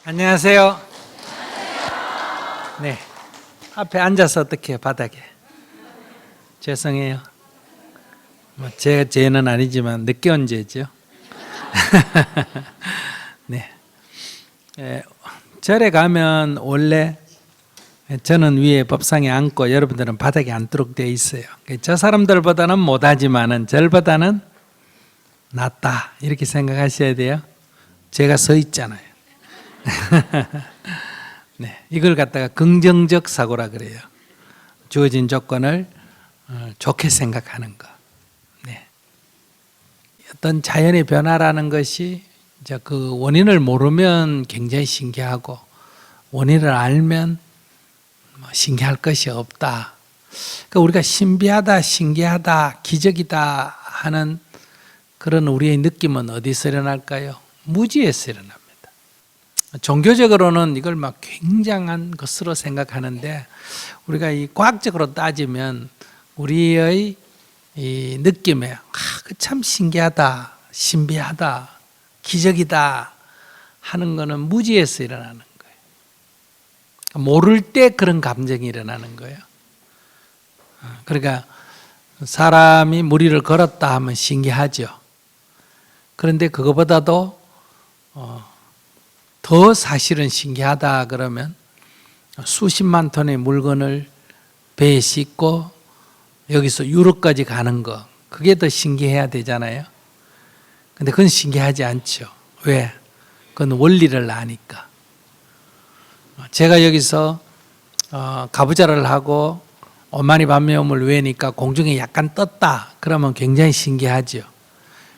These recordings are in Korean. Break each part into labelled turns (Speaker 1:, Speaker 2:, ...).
Speaker 1: 안녕하세요. 네, 앞에 앉아서 어떻게 해요? 바닥에. 죄송해요. 제 죄는 아니지만 늦게 온 죄죠. 네, 절에 가면 원래 저는 위에 법상에 앉고 여러분들은 바닥에 앉도록 되어 있어요. 저 사람들보다는 못하지만은 절보다는 낫다 이렇게 생각하셔야 돼요. 제가 서 있잖아요. 네, 이걸 갖다가 긍정적 사고라 그래요. 주어진 조건을 좋게 생각하는 것. 네. 어떤 자연의 변화라는 것이 이제 그 원인을 모르면 굉장히 신기하고 원인을 알면 신기할 것이 없다. 그러니까 우리가 신비하다, 신기하다, 기적이다 하는 그런 우리의 느낌은 어디서 일어날까요? 무지에서 일어납니다. 종교적으로는 이걸 막 굉장한 것으로 생각하는데 우리가 이 과학적으로 따지면 우리의 이 느낌에 참 신기하다, 신비하다, 기적이다 하는 것은 무지에서 일어나는 거예요. 모를 때 그런 감정이 일어나는 거예요. 그러니까 사람이 무리를 걸었다 하면 신기하죠. 그런데 그거보다도 더 사실은 신기하다 그러면 수십만 톤의 물건을 배에 싣고 여기서 유럽까지 가는 거, 그게 더 신기해야 되잖아요. 근데 그건 신기하지 않죠. 왜? 그건 원리를 아니까. 제가 여기서 가부좌를 하고 오마니 밤매움을 외니까 공중에 약간 떴다 그러면 굉장히 신기하죠.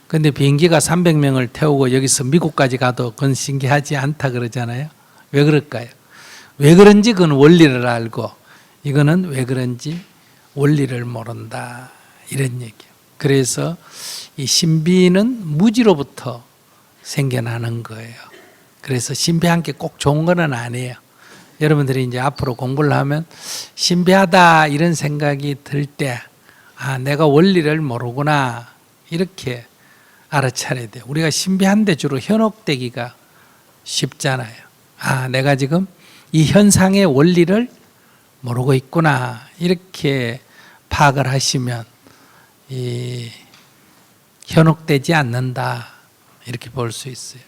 Speaker 1: 근데 비행기가 300명을 태우고 여기서 미국까지 가도 그건 신기하지 않다 그러잖아요. 왜 그럴까요? 왜 그런지 그건 원리를 알고 이거는 왜 그런지 원리를 모른다 이런 얘기예요. 그래서 이 신비는 무지로부터 생겨나는 거예요. 그래서 신비한 게 꼭 좋은 건 아니에요. 여러분들이 이제 앞으로 공부를 하면 신비하다 이런 생각이 들 때 내가 원리를 모르구나 이렇게 알아차려야 돼요. 우리가 신비한데 주로 현혹되기가 쉽잖아요. 내가 지금 이 현상의 원리를 모르고 있구나 이렇게 파악을 하시면 이 현혹되지 않는다 이렇게 볼 수 있어요.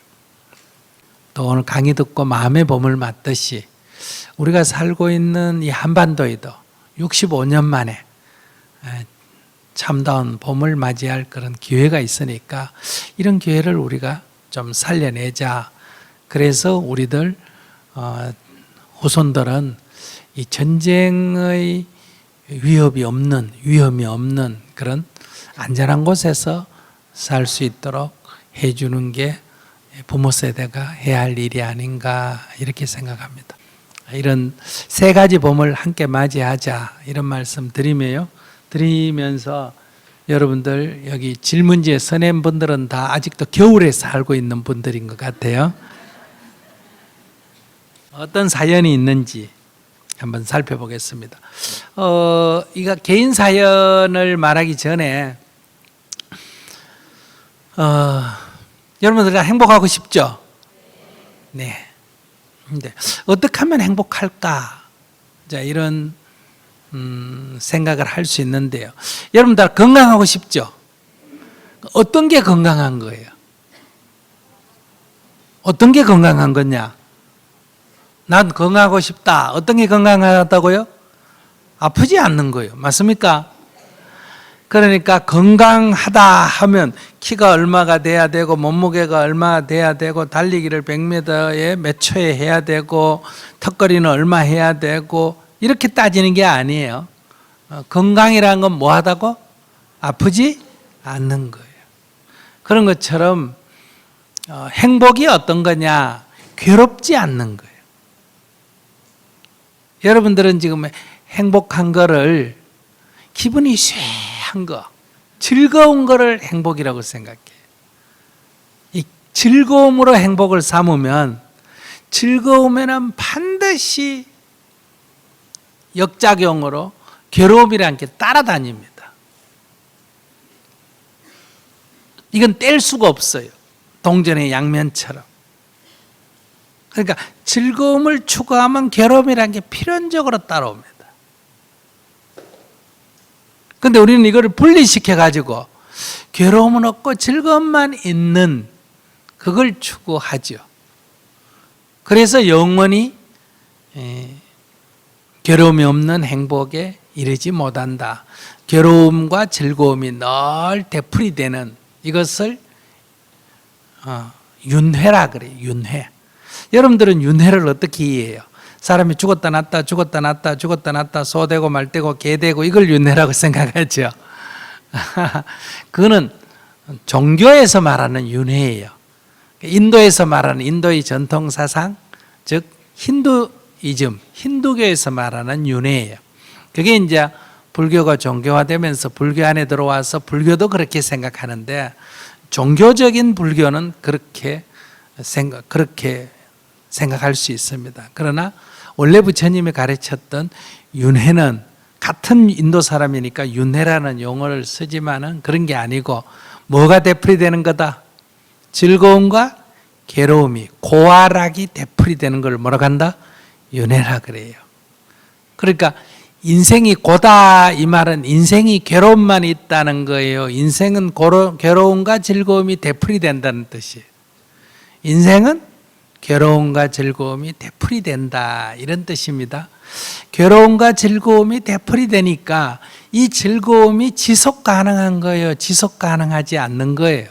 Speaker 1: 또 오늘 강의 듣고 마음의 봄을 맞듯이 우리가 살고 있는 이 한반도에도 65년 만에 참다운 봄을 맞이할 그런 기회가 있으니까 이런 기회를 우리가 좀 살려내자. 그래서 우리들 후손들은 이 전쟁의 위험이 없는 그런 안전한 곳에서 살 수 있도록 해주는 게 부모 세대가 해야 할 일이 아닌가 이렇게 생각합니다. 이런 세 가지 봄을 함께 맞이하자 이런 말씀 드리면서 여러분들 여기 질문지에 써낸 분들은 다 아직도 겨울에 살고 있는 분들인 것 같아요. 어떤 사연이 있는지 한번 살펴보겠습니다. 이거 개인 사연을 말하기 전에 여러분들 다 행복하고 싶죠? 네. 근데 어떻게 하면 행복할까? 자, 이런 생각을 할 수 있는데요. 여러분들 건강하고 싶죠? 어떤 게 건강한 거예요? 어떤 게 건강한 거냐? 난 건강하고 싶다. 어떤 게 건강하다고요? 아프지 않는 거예요. 맞습니까? 그러니까 건강하다 하면 키가 얼마가 돼야 되고 몸무게가 얼마 돼야 되고 달리기를 100m에 몇 초에 해야 되고 턱걸이는 얼마 해야 되고 이렇게 따지는 게 아니에요. 건강이라는 건 뭐 하다고? 아프지 않는 거예요. 그런 것처럼 행복이 어떤 거냐? 괴롭지 않는 거예요. 여러분들은 지금 행복한 거를 기분이 쇠한 거, 즐거운 거를 행복이라고 생각해요. 이 즐거움으로 행복을 삼으면 즐거움에는 반드시 역작용으로 괴로움이라는 게 따라다닙니다. 이건 뗄 수가 없어요. 동전의 양면처럼. 그러니까 즐거움을 추구하면 괴로움이라는 게 필연적으로 따라옵니다. 근데 우리는 이거를 분리시켜 가지고 괴로움은 없고 즐거움만 있는 그걸 추구하죠. 그래서 영원히 괴로움이 없는 행복에 이르지 못한다. 괴로움과 즐거움이 늘 되풀이되는 이것을 윤회라 그래요. 윤회. 여러분들은 윤회를 어떻게 이해해요? 사람이 죽었다 났다 죽었다 났다 죽었다 났다 소되고 말되고 개되고 이걸 윤회라고 생각하죠. 그거는 종교에서 말하는 윤회예요. 인도에서 말하는 인도의 전통사상, 즉 힌두이즘, 힌두교에서 말하는 윤회예요. 그게 이제 불교가 종교화되면서 불교 안에 들어와서 불교도 그렇게 생각하는데, 종교적인 불교는 그렇게 생각할 수 있습니다. 그러나 원래 부처님이 가르쳤던 윤회는 같은 인도 사람이니까 윤회라는 용어를 쓰지만은 그런 게 아니고 뭐가 되풀이되는 거다? 즐거움과 괴로움이, 고아락이 되풀이되는 걸 뭐라고 한다? 윤회라 그래요. 그러니까 인생이 고다 이 말은 인생이 괴로움만 있다는 거예요. 인생은 괴로움과 즐거움이 되풀이된다는 뜻이에요. 인생은 괴로움과 즐거움이 되풀이된다 이런 뜻입니다. 괴로움과 즐거움이 되풀이되니까 이 즐거움이 지속 가능한 거예요? 지속 가능하지 않는 거예요?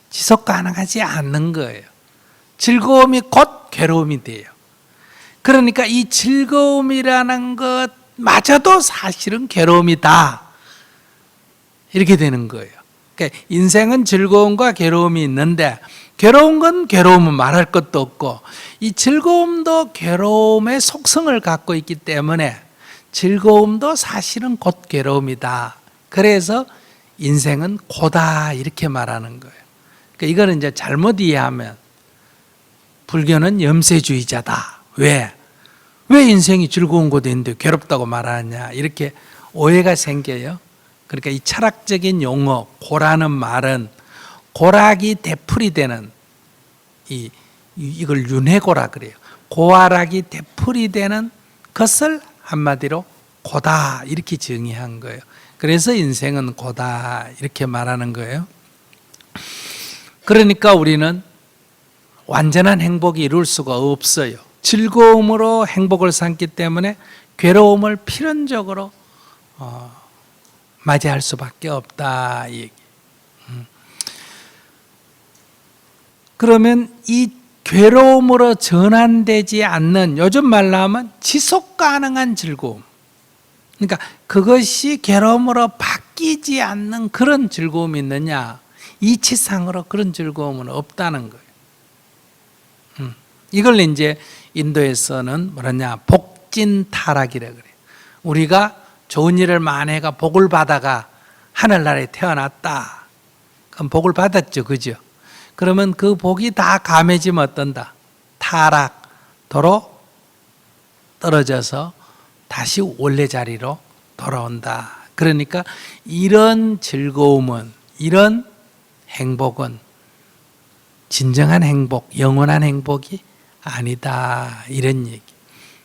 Speaker 1: 지속 가능하지 않는 거예요. 즐거움이 곧 괴로움이 돼요. 그러니까 이 즐거움이라는 것마저도 사실은 괴로움이다 이렇게 되는 거예요. 그러니까 인생은 즐거움과 괴로움이 있는데 괴로운 건 괴로움은 말할 것도 없고 이 즐거움도 괴로움의 속성을 갖고 있기 때문에 즐거움도 사실은 곧 괴로움이다. 그래서 인생은 고다 이렇게 말하는 거예요. 그러니까 이거는 이제 잘못 이해하면 불교는 염세주의자다. 왜 인생이 즐거운 곳에 있는데 괴롭다고 말하냐 이렇게 오해가 생겨요. 그러니까 이 철학적인 용어 고라는 말은 고락이 되풀이되는 이걸 윤회고라 그래요. 고아락이 되풀이되는 것을 한마디로 고다 이렇게 정의한 거예요. 그래서 인생은 고다 이렇게 말하는 거예요. 그러니까 우리는 완전한 행복이 이룰 수가 없어요. 즐거움으로 행복을 삼기 때문에 괴로움을 필연적으로 맞이할 수밖에 없다 이 얘기. 그러면 이 괴로움으로 전환되지 않는, 요즘 말로 하면 지속 가능한 즐거움, 그러니까 그것이 괴로움으로 바뀌지 않는 그런 즐거움이 있느냐, 이치상으로 그런 즐거움은 없다는 거예요. 이걸 이제 인도에서는 뭐냐, 복진타락이라고 그래요. 우리가 좋은 일을 많이 해가 복을 받아가 하늘나라에 태어났다. 그럼 복을 받았죠, 그죠? 그러면 그 복이 다 감해지면 어떤다? 타락도로 떨어져서 다시 원래 자리로 돌아온다. 그러니까 이런 즐거움은, 이런 행복은 진정한 행복, 영원한 행복이 아니다. 이런 얘기.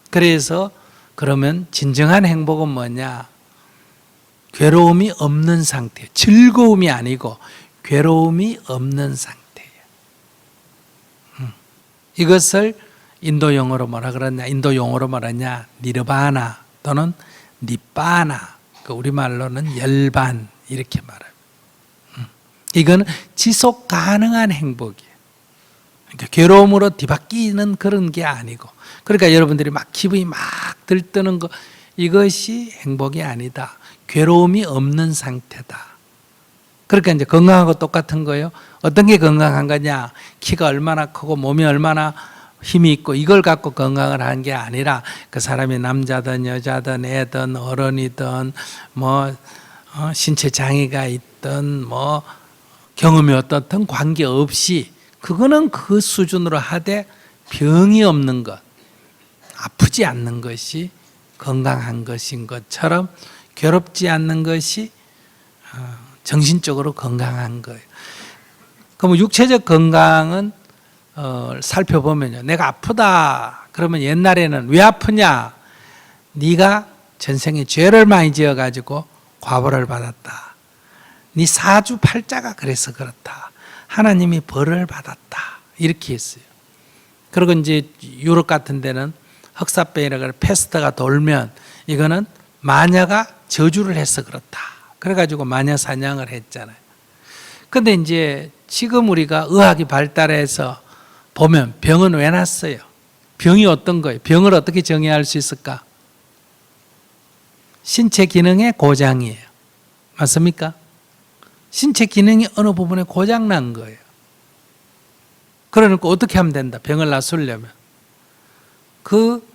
Speaker 1: 그래서 그러면 진정한 행복은 뭐냐? 괴로움이 없는 상태, 즐거움이 아니고 괴로움이 없는 상태예요. 이것을 인도 용어로 뭐라 그러냐? 인도 용어로 말하냐? 니르바나 또는 니빠나, 우리말로는 열반 이렇게 말해요. 이거는 지속 가능한 행복이에요. 그러니까 괴로움으로 뒤바뀌는 그런 게 아니고, 그러니까 여러분들이 막 기분이 막 들뜨는 거, 이것이 행복이 아니다. 괴로움이 없는 상태다. 그러니까 이제 건강하고 똑같은 거예요. 어떤 게 건강한 거냐? 키가 얼마나 크고 몸이 얼마나 힘이 있고 이걸 갖고 건강을 하는 게 아니라 그 사람이 남자든 여자든 애든 어른이든 뭐 신체 장애가 있든 뭐 경험이 어떻든 관계없이 그거는 그 수준으로 하되 병이 없는 것, 아프지 않는 것이 건강한 것인 것처럼 괴롭지 않는 것이 정신적으로 건강한 거예요. 그럼 육체적 건강은 살펴보면요, 내가 아프다 그러면 옛날에는 왜 아프냐, 네가 전생에 죄를 많이 지어가지고 과보를 받았다, 네 사주팔자가 그래서 그렇다, 하나님이 벌을 받았다, 이렇게 했어요. 그리고 이제 유럽 같은 데는 흑사병이라고 패스트가 돌면 이거는 마녀가 저주를 해서 그렇다, 그래가지고 마녀 사냥을 했잖아요. 근데 이제 지금 우리가 의학이 발달해서 보면 병은 왜 났어요? 병이 어떤 거예요? 병을 어떻게 정의할 수 있을까? 신체 기능의 고장이에요. 맞습니까? 신체 기능이 어느 부분에 고장 난 거예요. 그러니까 어떻게 하면 된다? 병을 낫으려면 그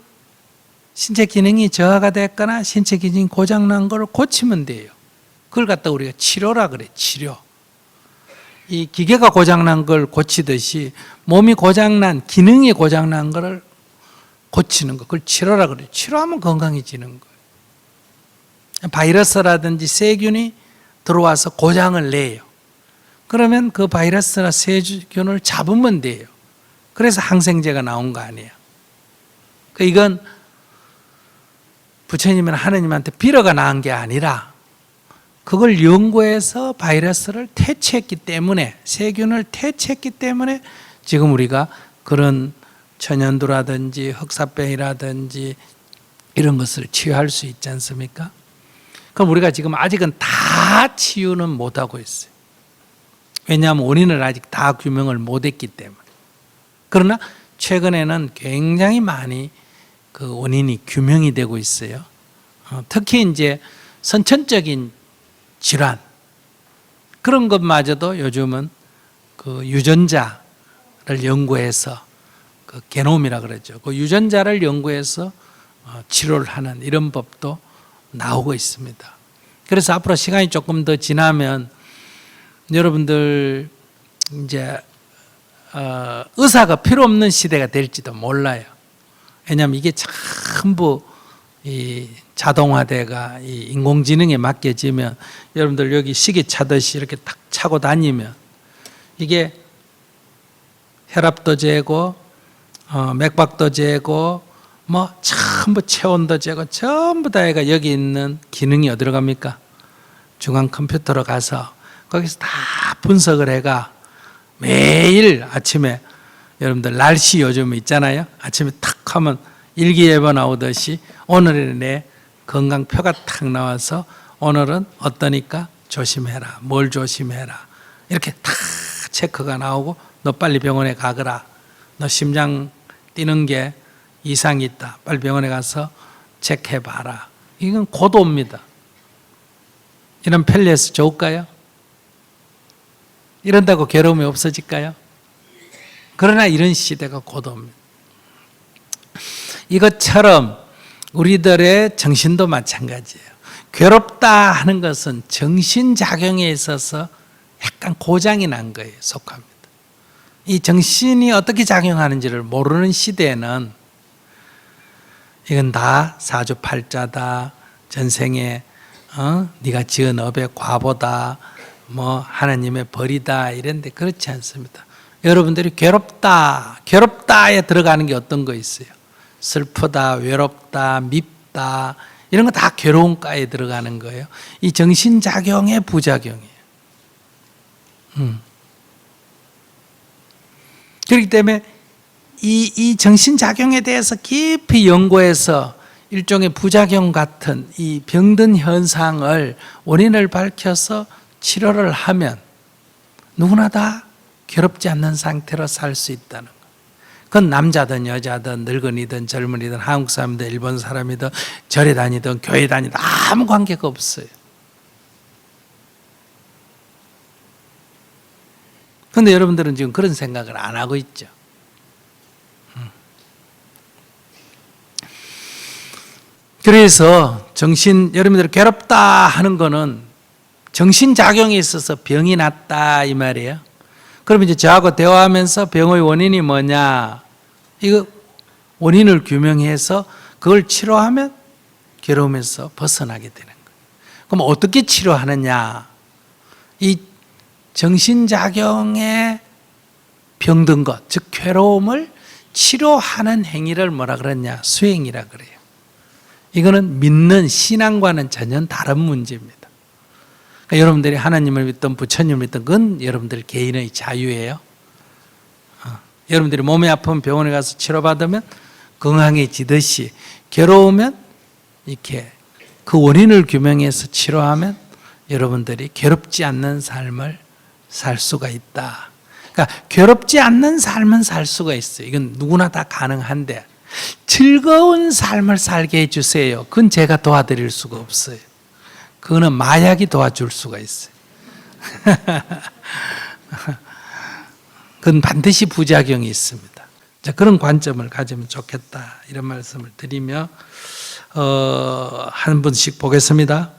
Speaker 1: 신체 기능이 저하가 됐거나 신체 기능이 고장 난 걸 고치면 돼요. 그걸 갖다 우리가 치료라 그래. 치료. 이 기계가 고장난 걸 고치듯이 몸이 고장난, 기능이 고장난 걸 고치는 거, 그걸 치료라 그래요. 치료하면 건강해지는 거예요. 바이러스라든지 세균이 들어와서 고장을 내요. 그러면 그 바이러스나 세균을 잡으면 돼요. 그래서 항생제가 나온 거 아니에요. 이건 부처님은 하느님한테 빌어가 나은 게 아니라 그걸 연구해서 바이러스를 퇴치했기 때문에, 세균을 퇴치했기 때문에 지금 우리가 그런 천연두라든지 흑사병이라든지 이런 것을 치유할 수 있지 않습니까? 그럼 우리가 지금 아직은 다 치유는 못하고 있어요. 왜냐하면 원인을 아직 다 규명을 못했기 때문에. 그러나 최근에는 굉장히 많이 그 원인이 규명이 되고 있어요. 특히 이제 선천적인 질환, 그런 것마저도 요즘은 그 유전자를 연구해서, 그 게놈이라 그러죠. 그 유전자를 연구해서 치료를 하는 이런 법도 나오고 있습니다. 그래서 앞으로 시간이 조금 더 지나면 여러분들 이제 의사가 필요 없는 시대가 될지도 몰라요. 왜냐하면 이게 전부 이 자동화돼가 이 인공지능에 맡겨지면, 여러분들 여기 시계 차듯이 이렇게 딱 차고 다니면 이게 혈압도 재고 맥박도 재고 뭐 전부 체온도 재고 전부 다 해가 여기 있는 기능이 어디로 갑니까? 중앙 컴퓨터로 가서 거기서 다 분석을 해가 매일 아침에, 여러분들 날씨 요즘 있잖아요. 아침에 탁 하면 일기예보 나오듯이 오늘의 내 건강표가 탁 나와서 오늘은 어떠니까 조심해라, 뭘 조심해라, 이렇게 탁 체크가 나오고 너 빨리 병원에 가거라, 너 심장 뛰는 게 이상이 있다, 빨리 병원에 가서 체크해봐라. 이건 고도입니다. 이런 편리해서 좋을까요? 이런다고 괴로움이 없어질까요? 그러나 이런 시대가 고도입니다. 이것처럼 우리들의 정신도 마찬가지예요. 괴롭다 하는 것은 정신작용에 있어서 약간 고장이 난 거예요. 속합니다. 이 정신이 어떻게 작용하는지를 모르는 시대에는 이건 다 사주팔자다, 전생에 네가 지은 업의 과보다, 뭐 하나님의 벌이다, 이런데 그렇지 않습니다. 여러분들이 괴롭다에 들어가는 게 어떤 거 있어요? 슬프다, 외롭다, 밉다, 이런 거 다 괴로움가에 들어가는 거예요. 이 정신작용의 부작용이에요. 그렇기 때문에 이 정신작용에 대해서 깊이 연구해서 일종의 부작용 같은 이 병든 현상을, 원인을 밝혀서 치료를 하면 누구나 다 괴롭지 않는 상태로 살 수 있다는 거예요. 그건 남자든 여자든 늙은이든 젊은이든 한국 사람이든 일본 사람이든 절에 다니든 교회 다니든 아무 관계가 없어요. 그런데 여러분들은 지금 그런 생각을 안 하고 있죠. 그래서 여러분들이 괴롭다 하는 거는 정신작용에 있어서 병이 났다 이 말이에요. 그럼 이제 저하고 대화하면서 병의 원인이 뭐냐, 이거 원인을 규명해서 그걸 치료하면 괴로움에서 벗어나게 되는 거예요. 그럼 어떻게 치료하느냐? 이 정신작용의 병든 것, 즉 괴로움을 치료하는 행위를 뭐라 그러냐? 수행이라 그래요. 이거는 믿는 신앙과는 전혀 다른 문제입니다. 그러니까 여러분들이 하나님을 믿든 부처님을 믿든 그건 여러분들 개인의 자유예요. 여러분들이 몸이 아프면 병원에 가서 치료받으면 건강해지듯이 괴로우면 이렇게 그 원인을 규명해서 치료하면 여러분들이 괴롭지 않는 삶을 살 수가 있다. 그러니까 괴롭지 않는 삶은 살 수가 있어요. 이건 누구나 다 가능한데 즐거운 삶을 살게 해주세요. 그건 제가 도와드릴 수가 없어요. 그거는 마약이 도와줄 수가 있어요. 그건 반드시 부작용이 있습니다. 자, 그런 관점을 가지면 좋겠다 이런 말씀을 드리며 한 분씩 보겠습니다.